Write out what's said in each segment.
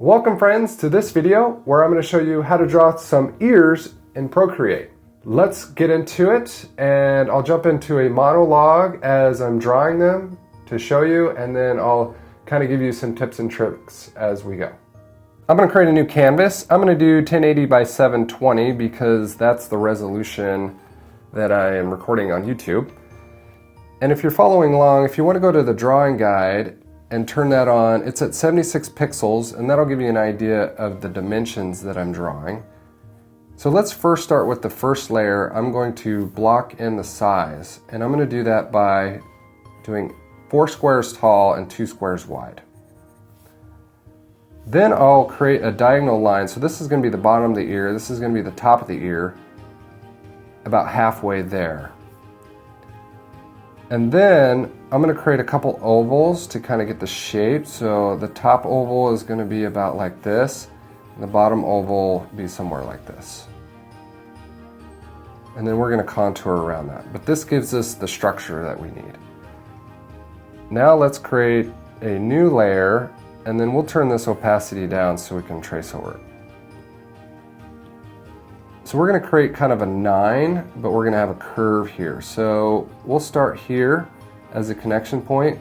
Welcome friends to this video where I'm going to show you how to draw some ears in Procreate. Let's get into it, and I'll jump into a monologue as I'm drawing them to show you, and then I'll kind of give you some tips and tricks as we go. I'm going to create a new canvas. I'm going to do 1080 by 720 because that's the resolution that I am recording on YouTube. And if you're following along, if you want to go to the drawing guide and turn that on, it's at 76 pixels, and that'll give you an idea of the dimensions that I'm drawing. So let's first start with the first layer. I'm going to block in the size, and I'm going to do that by doing 4 squares tall and 2 squares wide. Then I'll create a diagonal line. So this is going to be the bottom of the ear, this is going to be the top of the ear, about halfway there. And then I'm going to create a couple ovals to kind of get the shape. So the top oval is going to be about like this, and the bottom oval will be somewhere like this. And then we're going to contour around that. But this gives us the structure that we need. Now let's create a new layer, and then we'll turn this opacity down so we can trace over it. So we're going to create kind of a 9, but we're going to have a curve here. So we'll start here as a connection point,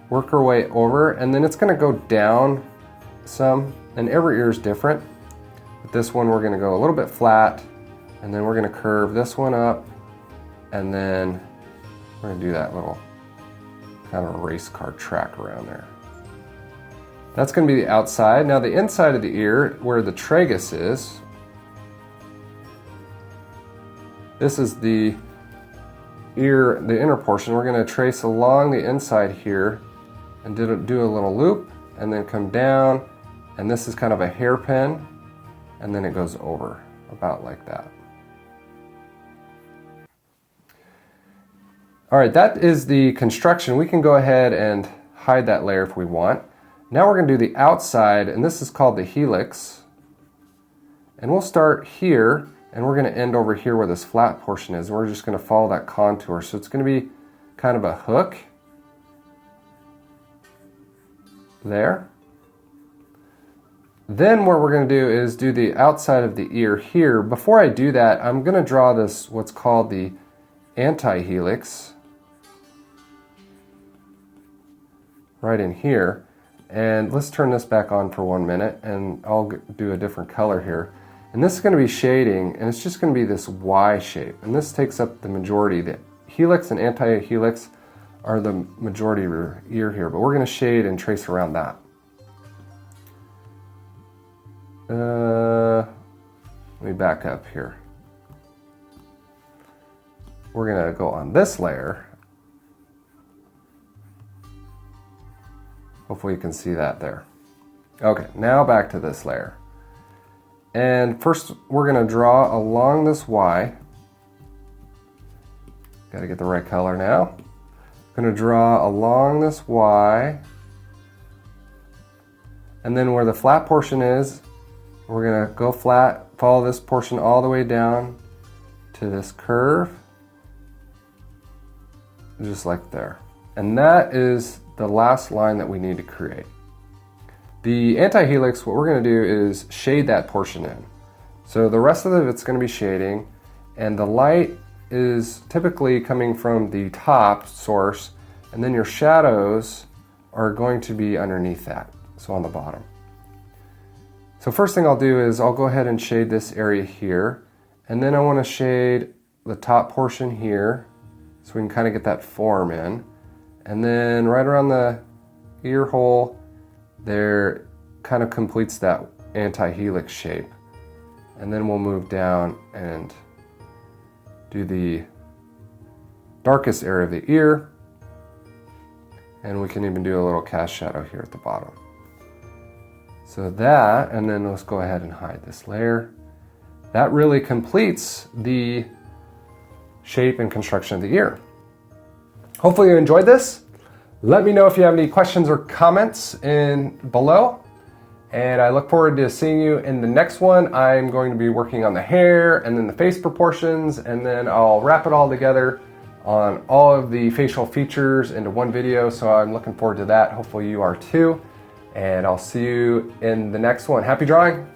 work our way over, and then it's going to go down some, and every ear is different. But this one we're going to go a little bit flat, and then we're going to curve this one up, and then we're going to do that little kind of a race car track around there. That's going to be the outside. Now the inside of the ear, where the tragus is, this is the ear, the inner portion. We're going to trace along the inside here and do a little loop and then come down, and this is kind of a hairpin, and then it goes over about like that. All right, that is the construction. We can go ahead and hide that layer if we want. Now we're going to do the outside, and this is called the helix. And we'll start here, and we're going to end over here where this flat portion is. We're just going to follow that contour. So it's going to be kind of a hook there. Then what we're going to do is do the outside of the ear here. Before I do that, I'm going to draw this, what's called the antihelix, right in here. And let's turn this back on for 1 minute, and I'll do a different color here. And this is going to be shading, and it's just going to be this Y shape. And this takes up the majority. The helix and antihelix are the majority of your ear here, but we're going to shade and trace around that. Let me back up here. We're going to go on this layer. Hopefully you can see that there. Okay, now back to this layer. And first we're going to draw along this Y. Got to get the right color now. Going to draw along this Y. And then where the flat portion is, we're going to go flat, follow this portion all the way down to this curve. Just like there. And that is the last line that we need to create. The antihelix, what we're going to do is shade that portion in. So the rest of it's going to be shading, and the light is typically coming from the top source, and then your shadows are going to be underneath that, so on the bottom. So first thing I'll do is I'll go ahead and shade this area here, and then I want to shade the top portion here so we can kind of get that form in. And then right around the ear hole there kind of completes that antihelix shape. And then we'll move down and do the darkest area of the ear. And we can even do a little cast shadow here at the bottom. So that, and then let's go ahead and hide this layer. That really completes the shape and construction of the ear. Hopefully you enjoyed this. Let me know if you have any questions or comments below. And I look forward to seeing you in the next one. I'm going to be working on the hair and then the face proportions, and then I'll wrap it all together on all of the facial features into one video. So I'm looking forward to that. Hopefully you are too. and I'll see you in the next one. Happy drawing!